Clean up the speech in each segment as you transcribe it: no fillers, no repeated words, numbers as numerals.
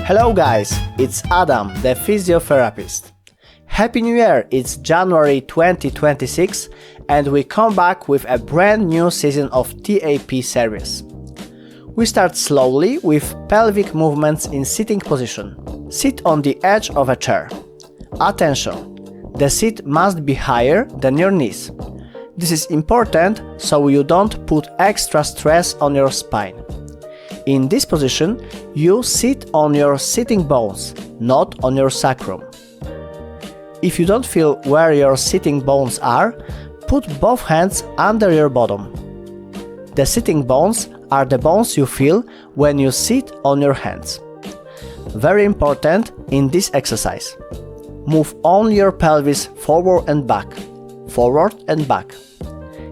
Hello guys, it's Adam, the physiotherapist. Happy New Year, it's January 2026 and we come back with a brand new season of TAP series. We start slowly with pelvic movements in sitting position. Sit on the edge of a chair. Attention! The seat must be higher than your knees. This is important so you don't put extra stress on your spine. In this position, you sit on your sitting bones, not on your sacrum. If you don't feel where your sitting bones are, put both hands under your bottom. The sitting bones are the bones you feel when you sit on your hands. Very important in this exercise. Move only your pelvis forward and back.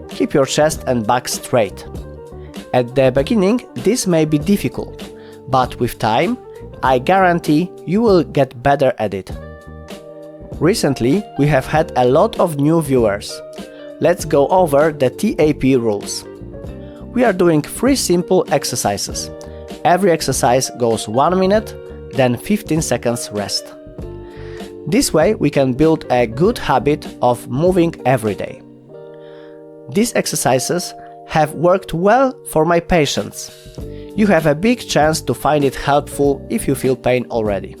Keep your chest and back straight. At the beginning, this may be difficult, but with time, I guarantee you will get better at it. Recently, we have had a lot of new viewers. Let's go over the TAP rules. We are doing 3 simple exercises. Every exercise goes 1 minute, then 15 seconds rest. This way we can build a good habit of moving every day. These exercises have worked well for my patients. You have a big chance to find it helpful if you feel pain already.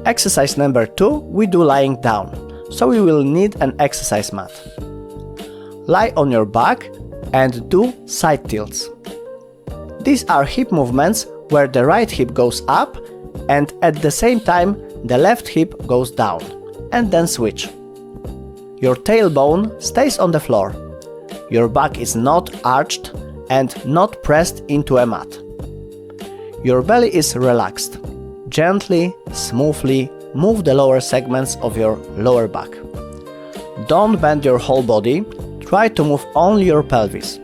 Exercise number 2 we do lying down, so we will need an exercise mat. Lie on your back and do side tilts. These are hip movements where the right hip goes up and at the same time the left hip goes down, and then switch. Your tailbone stays on the floor. Your back is not arched and not pressed into a mat. Your belly is relaxed. Gently, smoothly move the lower segments of your lower back. Don't bend your whole body, try to move only your pelvis.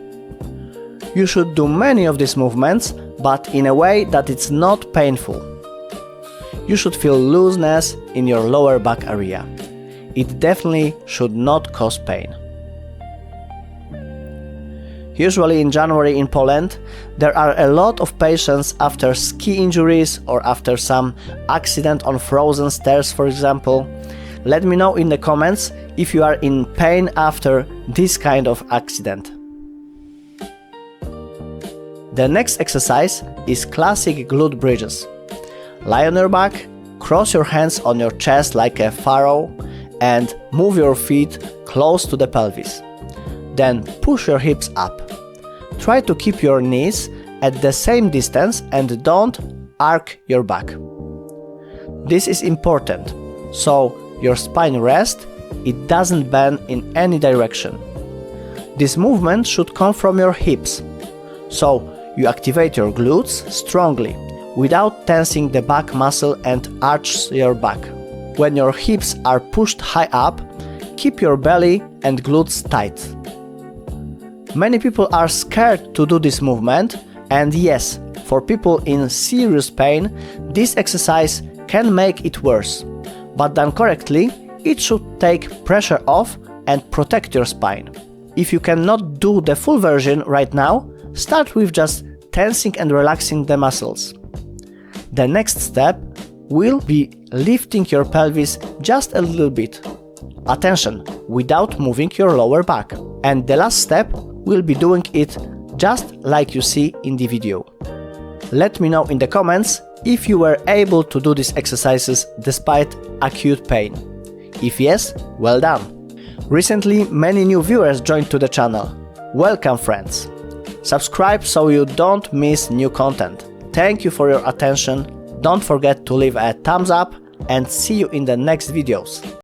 You should do many of these movements, but in a way that it's not painful. You should feel looseness in your lower back area. It definitely should not cause pain. Usually in January in Poland, there are a lot of patients after ski injuries or after some accident on frozen stairs, for example. Let me know in the comments if you are in pain after this kind of accident. The next exercise is classic glute bridges. Lie on your back, cross your hands on your chest like a pharaoh and move your feet close to the pelvis. Then push your hips up. Try to keep your knees at the same distance and don't arc your back. This is important, so your spine rests, it doesn't bend in any direction. This movement should come from your hips, so you activate your glutes strongly without tensing the back muscle and arch your back. When your hips are pushed high up, keep your belly and glutes tight. Many people are scared to do this movement, and yes, for people in serious pain, this exercise can make it worse. But done correctly, it should take pressure off and protect your spine. If you cannot do the full version right now, start with just tensing and relaxing the muscles. The next step will be lifting your pelvis just a little bit. Attention, without moving your lower back. And the last step will be doing it just like you see in the video. Let me know in the comments if you were able to do these exercises despite acute pain. If yes, well done! Recently, many new viewers joined to the channel. Welcome friends! Subscribe so you don't miss new content. Thank you for your attention, don't forget to leave a thumbs up and see you in the next videos.